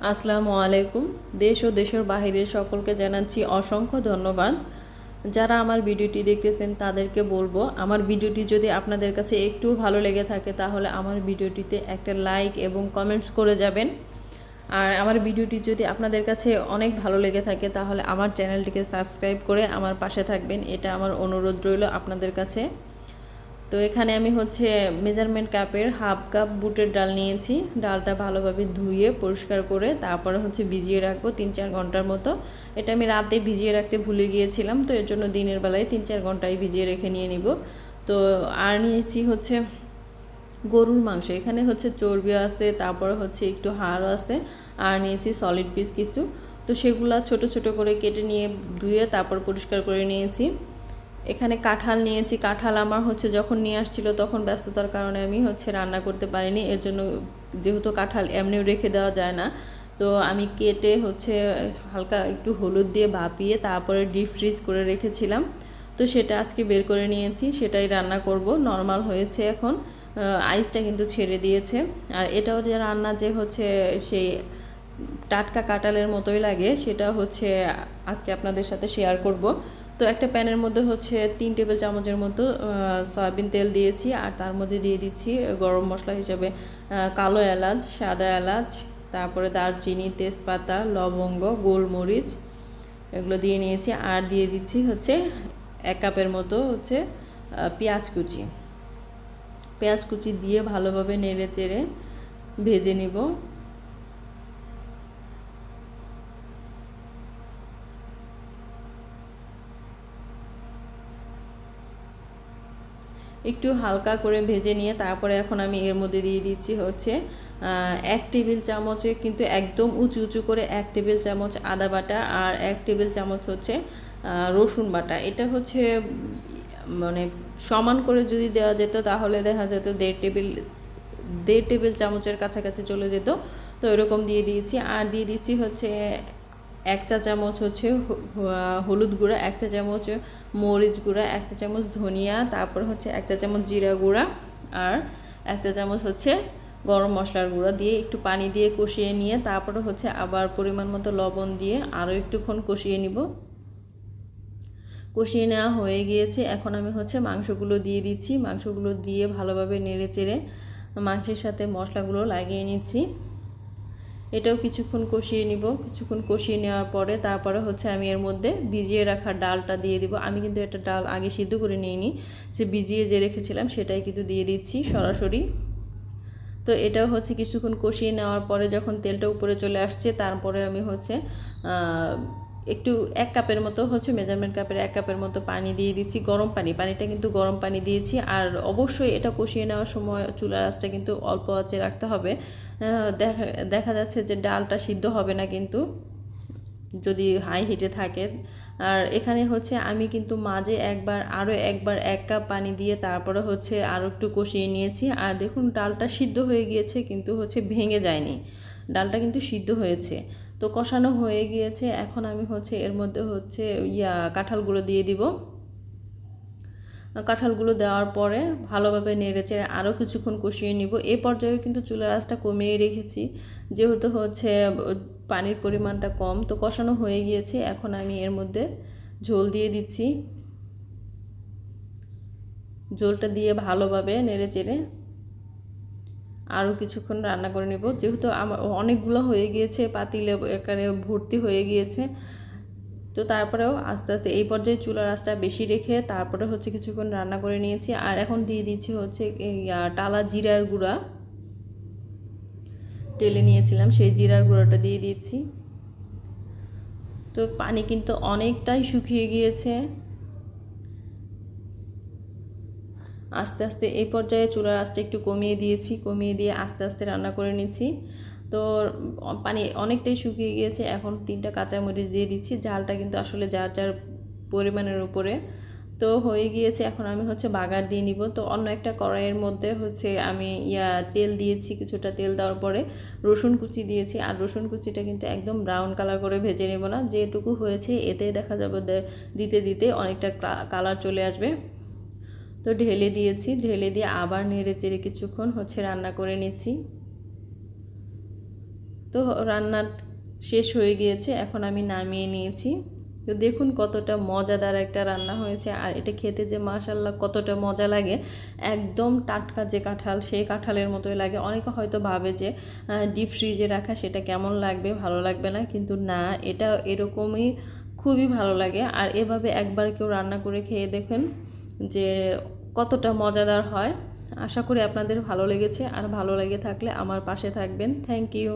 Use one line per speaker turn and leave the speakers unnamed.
আসসালামু আলাইকুম। দেশ ও দেশের বাহিরের সকলকে জানাচ্ছি অসংখ্য ধন্যবাদ। যারা আমার ভিডিওটি দেখতেছেন তাদেরকে বলবো, আমার ভিডিওটি যদি আপনাদের কাছে একটু ভালো লেগে থাকে তাহলে আমার ভিডিওটিতে একটা লাইক এবং কমেন্টস করে যাবেন। আর আমার ভিডিওটি যদি আপনাদের কাছে অনেক ভালো লেগে থাকে তাহলে আমার চ্যানেলটিকে সাবস্ক্রাইব করে আমার পাশে থাকবেন, এটা আমার অনুরোধ রইল আপনাদের কাছে। তো এখানে আমি মেজারমেন্ট কাপের হাফ কাপ বুটের ডাল নিয়েছি। ডালটা ভালোভাবে ধুয়ে পরিষ্কার করে তারপরে ভিজিয়ে রাখবো 3-4 ঘন্টার মতো। এটা আমি রাতে ভিজিয়ে রাখতে ভুলে গিয়েছিলাম, তো এর জন্য দিনের বেলায় 3-4 ঘন্টায় ভিজিয়ে রেখে নিয়ে নিব। তো আর নিয়েছি গরুর মাংস। এখানে চর্বি আছে, তারপরে একটু হাড়ও আছে, আর নিয়েছি সলিড পিস কিছু। তো সেগুলা ছোট ছোট করে কেটে নিয়ে ধুয়ে তারপর পরিষ্কার করে নিয়েছি। এখানে কাঁঠাল নিয়েছি। কাঁঠাল আমার যখন নিয়ে আসছিল তখন ব্যস্ততার কারণে আমি রান্না করতে পারিনি, এর জন্য যেহেতু কাঁঠাল এমনিও রেখে দেওয়া যায় না, তো আমি কেটে হালকা একটু হলুদ দিয়ে ভাপিয়ে তারপরে ডিপ ফ্রিজ করে রেখেছিলাম। তো সেটা আজকে বের করে নিয়েছি, সেটাই রান্না করব। নর্মাল হয়েছে এখন, আইসটা কিন্তু ছেড়ে দিয়েছে। আর এটাও যে রান্না সেই টাটকা কাঁঠালের মতোই লাগে, সেটা আজকে আপনাদের সাথে শেয়ার করব। তো একটা প্যানের মধ্যে 3 টেবিল চামচের মতো সয়াবিন তেল দিয়েছি, আর তার মধ্যে দিয়ে দিচ্ছি গরম মশলা হিসেবে কালো এলাচ, সাদা এলাচ, তারপরে দারচিনি, তেজপাতা, লবঙ্গ, গোলমরিচ, এগুলো দিয়ে নিয়েছি। আর দিয়ে দিচ্ছি 1 কাপের মতো পেঁয়াজ কুচি। পেঁয়াজ কুচি দিয়ে ভালোভাবে নেড়ে চেড়ে ভেজে নিব। একটু হালকা করে ভেজে নিয়ে তারপরে এখন আমি এর মধ্যে দিয়ে দিচ্ছি 1 টেবিল চামচে, কিন্তু একদম উঁচু উঁচু করে 1 টেবিল চামচ আদা বাটা, আর 1 টেবিল চামচ রসুন বাটা। এটা মানে সমান করে যদি দেওয়া যেত তাহলে দেখা যেত 1.5 টেবিল চামচের কাছাকাছি চলে যেত। তো এরকম দিয়ে দিয়েছি। আর দিয়ে দিচ্ছি 1 চা চামচ হলুদ গুঁড়া, 1 চা চামচ মরিচ গুঁড়া, 1 চা চামচ ধনিয়া, তারপর 1 চা চামচ জিরা গুঁড়া, আর 1 চা চামচ গরম মশলার গুঁড়া দিয়ে একটু পানি দিয়ে কষিয়ে নিয়ে তারপরে আবার পরিমাণ মতো লবণ দিয়ে আরও একটুক্ষণ কষিয়ে নিব। কষিয়ে নেওয়া হয়ে গিয়েছে। এখন আমি মাংসগুলো দিয়ে দিচ্ছি। মাংসগুলো দিয়ে ভালোভাবে নেড়ে চেড়ে মাংসের সাথে মশলাগুলো লাগিয়ে নিচ্ছি। এটাও কিছুক্ষণ কষিয়ে নিব। কিছুক্ষণ কষিয়ে নেওয়ার পরে তারপরে আমি এর মধ্যে ভিজিয়ে রাখা ডালটা দিয়ে দিব। আমি কিন্তু একটা ডাল আগে সিদ্ধ করে নিইনি, ভিজিয়ে যে রেখেছিলাম সেটাই কিন্তু দিয়ে দিচ্ছি সরাসরি। তো এটাও কিছুক্ষণ কষিয়ে নেওয়ার পরে যখন তেলটা উপরে চলে আসছে তারপরে আমি একটু 1 কাপের মতো মেজারমেন্ট কাপের 1 কাপের মতো পানি দিয়ে দিচ্ছি, গরম পানি। পানিটা কিন্তু গরম পানি দিয়েছি। আর অবশ্যই এটা কষিয়ে নেওয়ার সময় চুলার আঁচটা কিন্তু অল্প আঁচে রাখতে হবে। দেখা যাচ্ছে যে ডালটা সিদ্ধ হবে না কিন্তু যদি হাই হিটে থাকে। আর এখানে আমি কিন্তু মাঝে আরও একবার 1 কাপ পানি দিয়ে তারপরে আরও একটু কষিয়ে নিয়েছি। আর দেখুন ডালটা সিদ্ধ হয়ে গিয়েছে, কিন্তু ভেঙে যায়নি, ডালটা কিন্তু সিদ্ধ হয়েছে। তো কষানো হয়ে গিয়েছে। এখন আমি এর মধ্যে কাঁঠালগুলো দিয়ে দিব। কাঁঠালগুলো দেওয়ার পরে ভালোভাবে নেড়েচেড়ে আরও কিছুক্ষণ কষিয়ে নিব। এই পর্যায়ে কিন্তু চুলার আঁচটা কমিয়ে রেখেছি, যেহেতু পানির পরিমাণটা কম। তো কষানো হয়ে গিয়েছে। এখন আমি এর মধ্যে ঝোল দিয়ে দিচ্ছি। ঝোলটা দিয়ে ভালোভাবে নেড়েচেড়ে আরও কিছুক্ষণ রান্না করে নেব। যেহেতু আমার অনেকগুলো হয়ে গিয়েছে, পাতিলে একারে ভর্তি হয়ে গিয়েছে। তো তারপরেও আস্তে আস্তে এই পর্যায়ে চুলার আঁচটা বেশি রেখে তারপরে কিছুক্ষণ রান্না করে নিয়েছি। আর এখন দিয়ে দিচ্ছি টালা জিরার গুঁড়া, টেলে নিয়েছিলাম সেই জিরার গুঁড়াটা দিয়ে দিচ্ছি। তো পানি কিন্তু অনেকটাই শুকিয়ে গিয়েছে। আস্তে আস্তে এই পর্যায়ে চুলার আঁচটা একটু কমিয়ে দিয়েছি, কমিয়ে দিয়ে আস্তে আস্তে রান্না করে নিচ্ছি। তো পানি অনেকটাই শুকিয়ে গিয়েছে। এখন 3টা কাঁচামরিচ দিয়ে দিচ্ছি। ঝালটা কিন্তু আসলে যার যার পরিমাণের উপরে। তো হয়ে গিয়েছে। এখন আমি বাগার দিয়ে নিব। তো অন্য একটা কড়াইয়ের মধ্যে আমি তেল দিয়েছি। কিছুটা তেল দেওয়ার পরে রসুন কুচি দিয়েছি। আর রসুন কুচিটা কিন্তু একদম ব্রাউন কালার করে ভেজে নেব না, যেটুকু হয়েছে এতে দেখা যাবে দিতে দিতে অনেকটা কালার চলে আসবে। তো ঢেলে দিয়েছি, ঢেলে দিয়ে আবার নেড়ে চেড়ে কিছুক্ষণ রান্না করে নিচ্ছি। তো রান্না শেষ হয়ে গিয়েছে, এখন আমি নামিয়ে নিয়েছি। তো দেখুন কতটা মজাদার একটা রান্না হয়েছে, আর এটা খেতে যে মাশাআল্লাহ কতটা মজা লাগে, একদম টাটকা যে কাঁঠাল সেই কাঁঠালের মতোই লাগে। অনেকে হয়তো ভাবে যে ডিপ ফ্রিজে রাখা সেটা কেমন লাগবে, ভালো লাগবে না, কিন্তু না, এটা এরকমই খুবই ভালো লাগে। আর এভাবে একবার কেউ রান্না করে খেয়ে দেখেন যে কতটা মজাদার হয়। আশা করি আপনাদের ভালো লেগেছে, আর ভালো লেগে থাকলে আমার পাশে থাকবেন। Thank you.